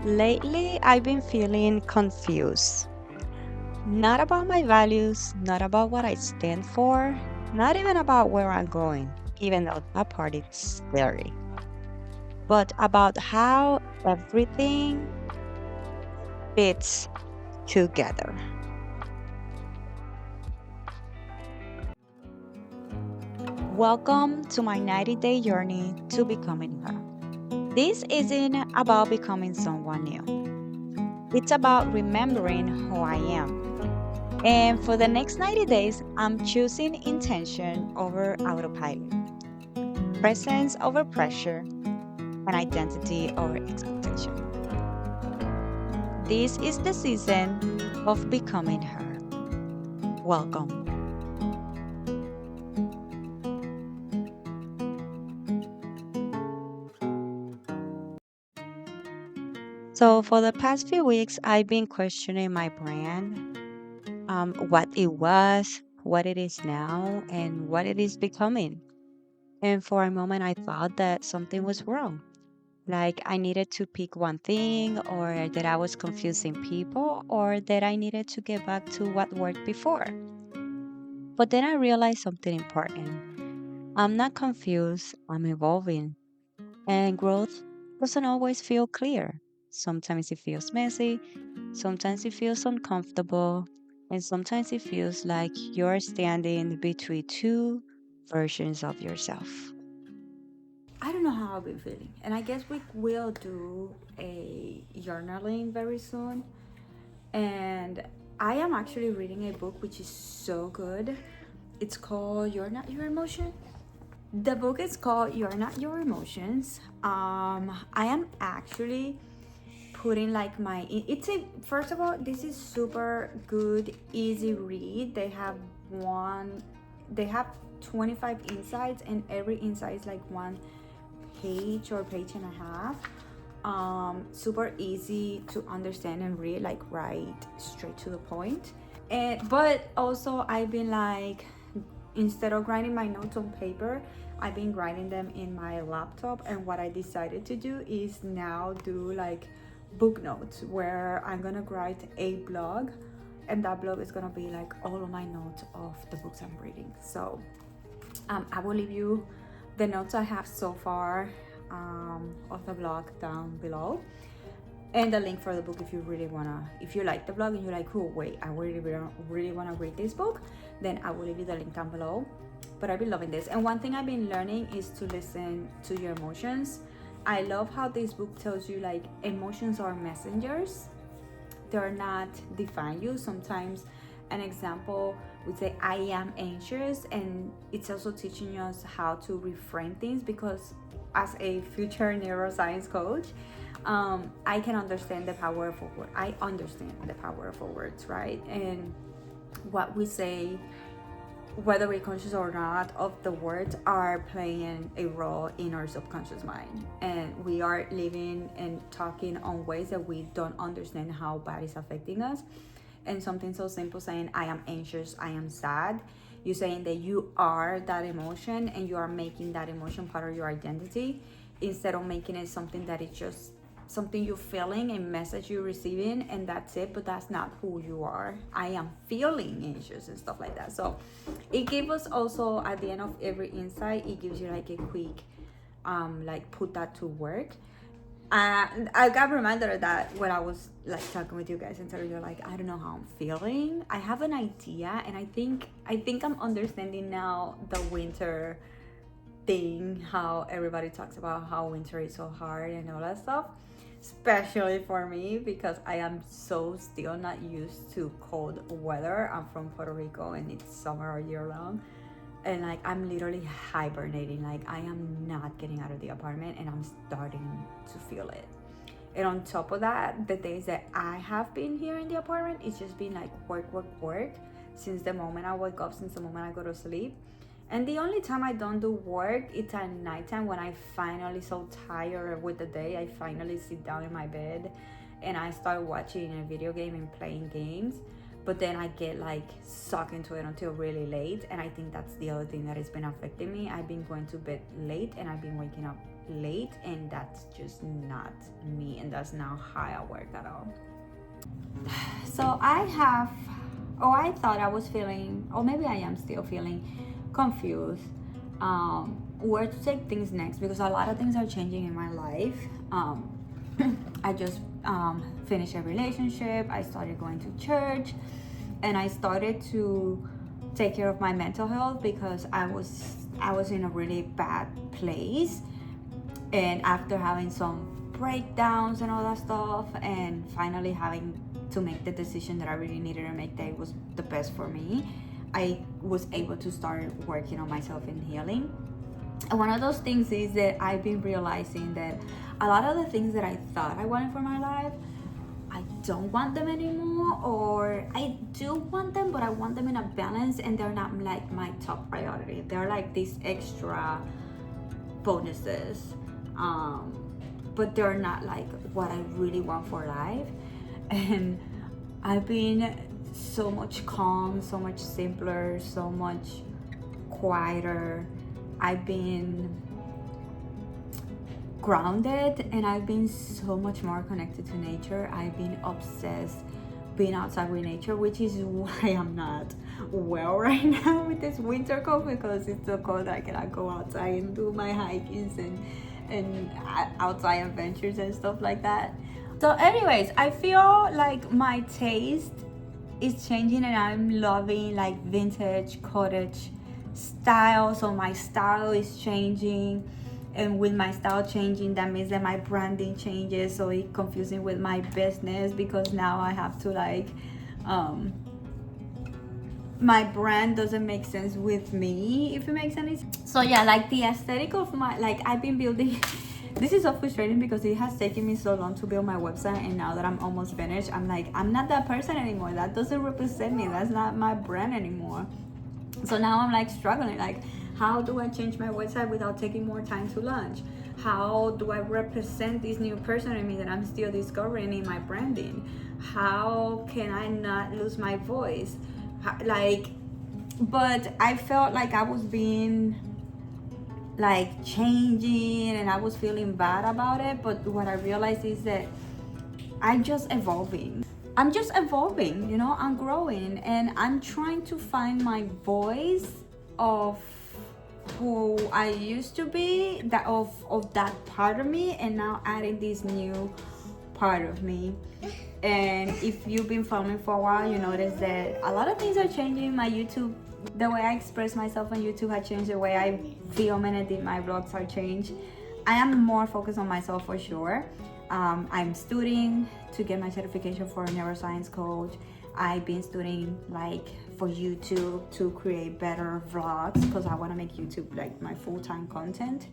Lately, I've been feeling confused. Not about my values, not about what I stand for, not even about where I'm going, even though that part is scary, but about how everything fits together. Welcome to my 90-day journey to becoming her. This isn't about becoming someone new, it's about remembering who I am. And for the next 90 days, I'm choosing intention over autopilot, presence over pressure, and identity over expectation. This is the season of becoming her. Welcome. So, for the past few weeks, I've been questioning my brand, what it was, what it is now, and what it is becoming. And for a moment, I thought that something was wrong. Like I needed to pick one thing, or that I was confusing people, or that I needed to get back to what worked before. But then I realized something important. I'm not confused, I'm evolving. And growth doesn't always feel clear. Sometimes it feels messy, sometimes it feels uncomfortable, and sometimes it feels like you're standing between two versions of yourself. I don't know how I've been feeling, and I guess we will do a journaling very soon. And I am actually reading a book which is so good. It's called You're Not Your Emotion. The book is called You're Not Your Emotions. I am actually putting like my it's a first of all, this is super good, easy read. They have 25 insights, and every insight is like one page or page and a half. Super easy to understand and read, like right straight to the point. And but also I've been like, instead of writing my notes on paper, I've been writing them in my laptop. And what I decided to do is now do like book notes, where I'm gonna write a blog, and that blog is gonna be like all of my notes of the books I'm reading. So I will leave you the notes I have so far, of the blog down below, and the link for the book if you really wanna, if you like the blog and you're like, oh wait, I really wanna read this book, then I will leave you the link down below. But I've been loving this, and one thing I've been learning is to listen to your emotions. I love how this book tells you like emotions are messengers, they're not define you. Sometimes an example would say I am anxious, and it's also teaching us how to reframe things, because as a future neuroscience coach, I can understand the powerful word. I understand the powerful words, right? And what we say, whether we're conscious or not of the words, are playing a role in our subconscious mind, and we are living and talking on ways that we don't understand how bad is affecting us. And something so simple, saying I am anxious, I am sad, you saying that you are that emotion, and you are making that emotion part of your identity, instead of making it something that is just something you're feeling, a message you're receiving, and that's it. But that's not who you are. I am feeling anxious and stuff like that. So it gives us also, at the end of every insight, it gives you like a quick, like put that to work. I got reminded of that when I was like talking with you guys and telling you like, I don't know how I'm feeling. I have an idea, and I think I'm understanding now the winter thing, how everybody talks about how winter is so hard and all that stuff, especially for me, because I am so still not used to cold weather. I'm from Puerto Rico, and it's summer all year long, and like I'm literally hibernating. Like I am not getting out of the apartment, and I'm starting to feel it. And on top of that, the days that I have been here in the apartment, it's just been like work, work, work, since the moment I wake up, since the moment I go to sleep. And the only time I don't do work, it's at nighttime, when I finally so tired with the day, I finally sit down in my bed and I start watching a video game and playing games. but then I get like sucked into it until really late. And I think that's the other thing that has been affecting me. I've been going to bed late and I've been waking up late, and that's just not me, and that's not how I work at all. So I thought I was feeling, or maybe I am still feeling confused, where to take things next, because a lot of things are changing in my life. I just finished a relationship. I started going to church, and I started to take care of my mental health because I was in a really bad place, and after having some breakdowns and all that stuff, and finally having to make the decision that I really needed to make, that it was the best for me, I was able to start working on myself and healing. And one of those things is that I've been realizing that a lot of the things that I thought I wanted for my life, I don't want them anymore, or I do want them, but I want them in a balance, and they're not like my top priority. They're like these extra bonuses, but they're not like what I really want for life. And I've been so much calm, so much simpler, so much quieter. I've been grounded, and I've been so much more connected to nature. I've been obsessed being outside with nature, which is why I'm not well right now with this winter cold, because it's so cold I cannot go outside and do my hikings and outside adventures and stuff like that. So anyways, I feel like my taste is changing, and I'm loving like vintage cottage style. So my style is changing, and with my style changing, that means that my branding changes, so it's confusing with my business, because now I have to like my brand doesn't make sense with me, if it makes any sense. So yeah, like the aesthetic of my, like I've been building this is so frustrating because it has taken me so long to build my website, and now that I'm almost finished, I'm like, I'm not that person anymore. That doesn't represent me. That's not my brand anymore. So now I'm like struggling, like, how do I change my website without taking more time to launch? How do I represent this new person in me that I'm still discovering in my branding? How can I not lose my voice? But I felt like I was being like changing, and I was feeling bad about it. But what I realized is that I'm just evolving. I'm growing, and I'm trying to find my voice of who I used to be, that of that part of me, and now adding this new part of me. And if you've been following for a while, you notice that a lot of things are changing. My YouTube, the way I express myself on YouTube has changed. The way I film and edit my vlogs are changed. I am more focused on myself for sure. I'm studying to get my certification for a neuroscience coach. I've been studying like for YouTube to create better vlogs, because I want to make YouTube like my full-time content.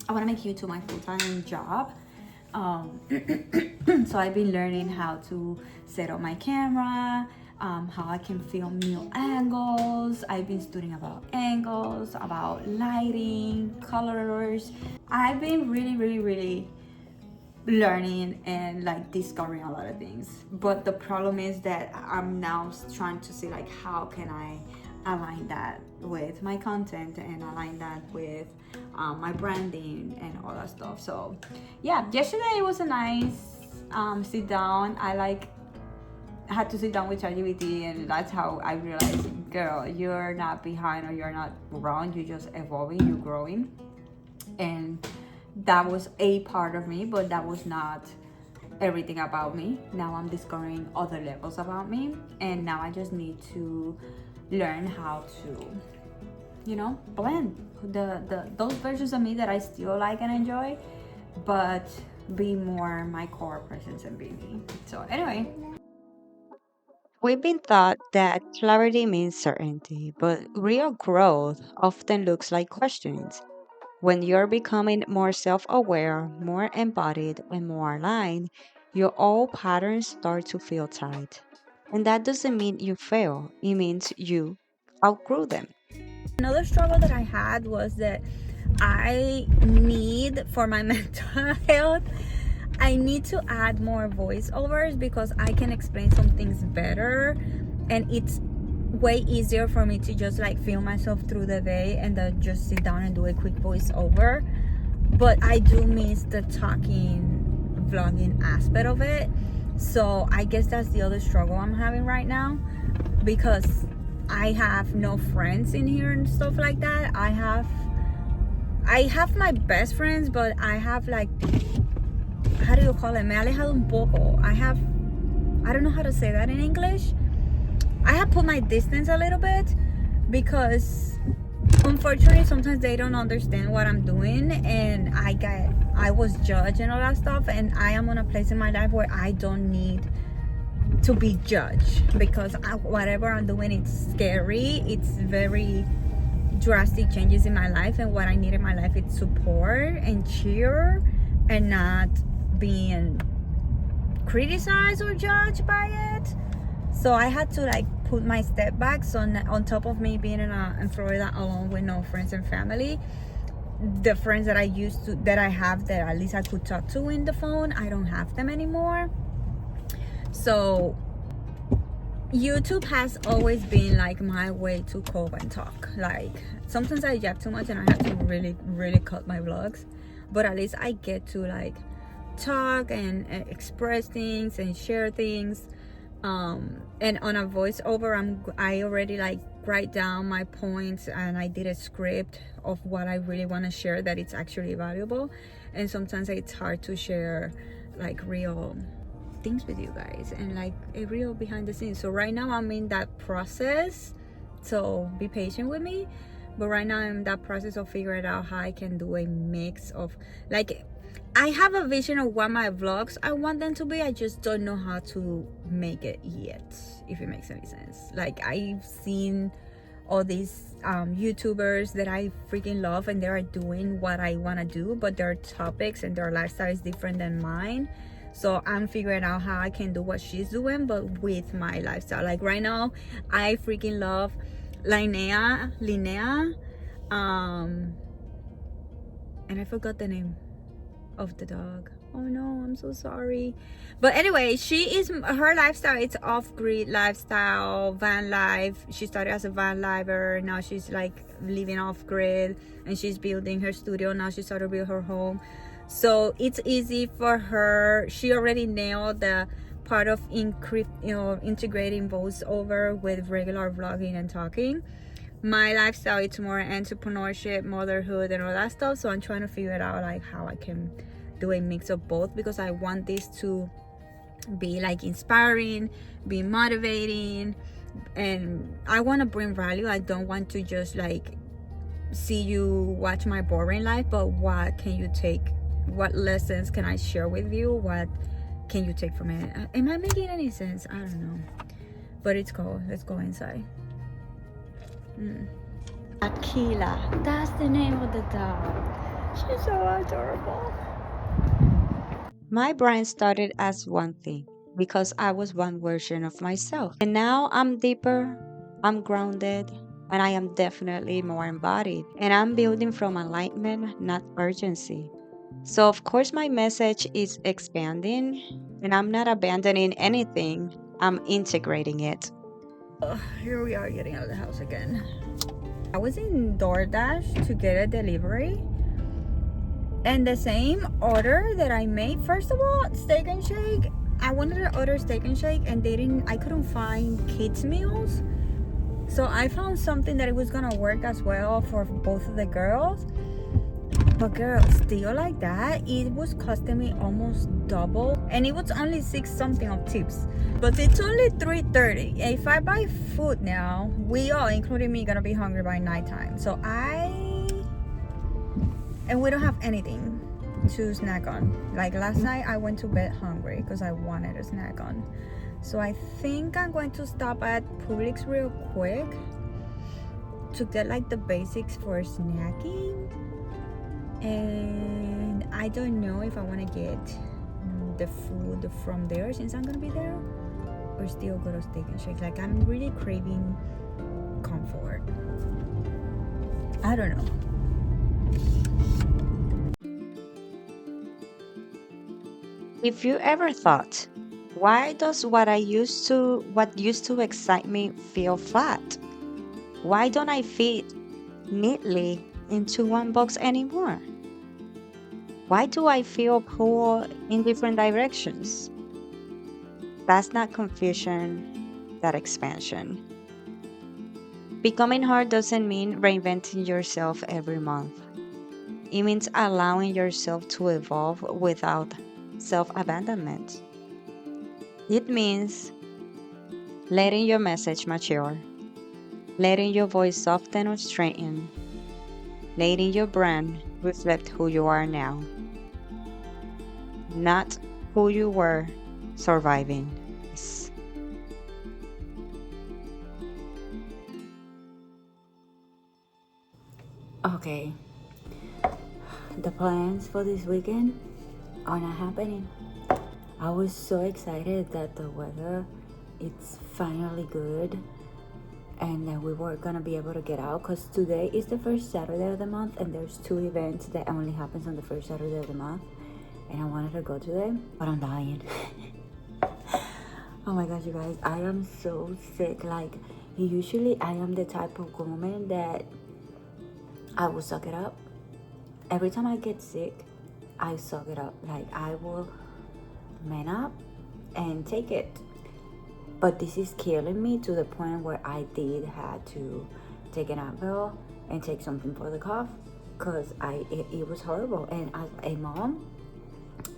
I want to make YouTube my full-time job. So I've been learning how to set up my camera, how I can film new angles. I've been studying about angles, about lighting, colors. I've been really learning and like discovering a lot of things. But the problem is that I'm now trying to see like, how can I align that with my content and align that with my branding and all that stuff. So yeah, yesterday it was a nice sit down. I had to sit down with ChatGPT, and that's how I realized, girl, you're not behind or you're not wrong. You're just evolving, you're growing. And that was a part of me, but that was not everything about me. Now I'm discovering other levels about me, and now I just need to learn how to, blend those versions of me that I still like and enjoy, but be more my core presence and be me. So anyway, We've been taught that clarity means certainty, but real growth often looks like questions. When you're becoming more self aware, more embodied, and more aligned, your old patterns start to feel tight. And that doesn't mean you fail, it means you outgrew them. another struggle that I had was that I need, for my mental health, I need to add more voiceovers because I can explain some things better. and it's way easier for me to just like film myself through the day and then just sit down and do a quick voiceover. But I do miss the talking vlogging aspect of it. So I guess that's the other struggle I'm having right now, because I have no friends in here and stuff like that. I have my best friends, but I have like, how do you call it? Me he alejado un poco. I don't know how to say that in English. I have put my distance a little bit, because unfortunately sometimes they don't understand what I'm doing, and I was judged and all that stuff, and I am on a place in my life where I don't need to be judged, because whatever I'm doing, it's scary. It's very drastic changes in my life, and what I need in my life is support and cheer, and not being criticized or judged by it. So I had to like put my step back. So on top of me being in Florida alone with no friends and family, the friends that I have that at least I could talk to in the phone, I don't have them anymore. So YouTube has always been like my way to cope and talk. Like sometimes I jab too much and I have to really, really cut my vlogs, but at least I get to like talk and express things and share things. And on a voiceover, I already like write down my points, and I did a script of what I really want to share that it's actually valuable. And sometimes it's hard to share like real things with you guys and like a real behind the scenes. So right now I'm in that process, so be patient with me. But right now I'm in that process of figuring out how I can do a mix of like, I have a vision of what my vlogs I want them to be. I just don't know how to make it yet, if it makes any sense. Like I've seen all these YouTubers that I freaking love, and they are doing what I want to do, but their topics and their lifestyle is different than mine. So I'm figuring out how I can do what she's doing, but with my lifestyle. Like right now, I freaking love Linnea, and I forgot the name of the dog. Oh no, I'm so sorry. But anyway, her lifestyle, it's off-grid lifestyle, van life. She started as a van lifer, now she's like living off-grid, and she's building her studio. Now she started to build her home, so it's easy for her. She already nailed the part of integrating voiceover with regular vlogging and talking. My lifestyle, it's more entrepreneurship, motherhood, and all that stuff. So I'm trying to figure it out, like how I can do a mix of both, because I want this to be like inspiring, be motivating, and I want to bring value. I don't want to just like see you watch my boring life, but what can you take? What lessons can I share with you? What can you take from it? Am I making any sense? I don't know, but it's cool. Let's go inside. Akila, that's the name of the dog. She's so adorable. My brand started as one thing because I was one version of myself. And now I'm deeper, I'm grounded, and I am definitely more embodied. And I'm building from alignment, not urgency. So, of course, my message is expanding, and I'm not abandoning anything, I'm integrating it. Here we are getting out of the house again. I was in DoorDash to get a delivery, and the same order that I made, first of all, steak and shake, I wanted to order steak and shake, and I couldn't find kids meals. So I found something that it was gonna work as well for both of the girls. But girl, still like that, it was costing me almost double, and it was only 6 something of tips. But it's only 3:30. If I buy food now, we all, including me, gonna be hungry by nighttime. And we don't have anything to snack on. Like last night, I went to bed hungry because I wanted a snack on. So I think I'm going to stop at Publix real quick to get like the basics for snacking. And I don't know if I want to get the food from there since I'm gonna be there, or still go to Steak and Shake. Like I'm really craving comfort. I don't know. If you ever thought, Why does what used to excite me feel flat? Why don't I fit neatly into one box anymore? Why do I feel pulled in different directions? That's not confusion, that expansion. Becoming hard doesn't mean reinventing yourself every month. It means allowing yourself to evolve without self abandonment. It means letting your message mature, letting your voice soften or straighten, letting your brand reflect who you are now, not who you were surviving. Yes. Okay, the plans for this weekend are not happening. I was so excited that the weather it's finally good and that we were gonna be able to get out because today is the first Saturday of the month and there's two events that only happens on the first Saturday of the month and I wanted to go to them, but I'm dying. Oh my gosh, you guys, I am so sick. Like, usually I am the type of woman that I will suck it up. Every time I get sick, I suck it up. Like, I will man up and take it. But this is killing me to the point where I did have to take an Advil and take something for the cough because it was horrible. And as a mom,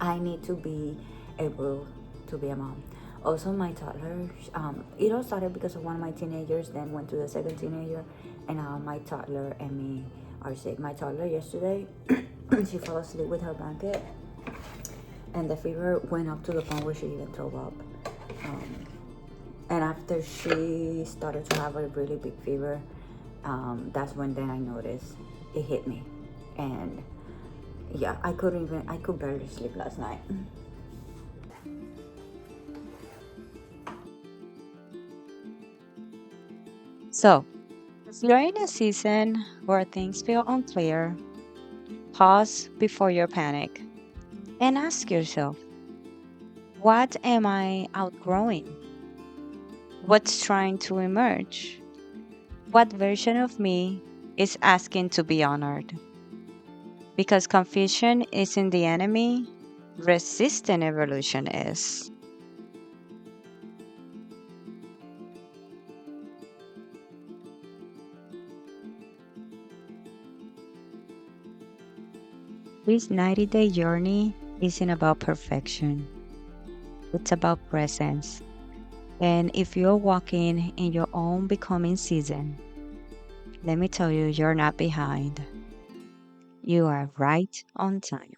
I need to be able to be a mom. Also, my toddler, it all started because of one of my teenagers, then went to the second teenager, and now my toddler and me are sick. My toddler yesterday, she fell asleep with her blanket, and the fever went up to the point where she even threw up. Um, and after she started to have a really big fever, that's when then I noticed it hit me, and yeah, I could barely sleep last night. So, if you're in a season where things feel unclear, pause before you panic and ask yourself, what am I outgrowing? What's trying to emerge? What version of me is asking to be honored? Because confusion isn't the enemy, resistant evolution is. This 90-day journey isn't about perfection, it's about presence. And if you're walking in your own becoming season, let me tell you, you're not behind. You are right on time.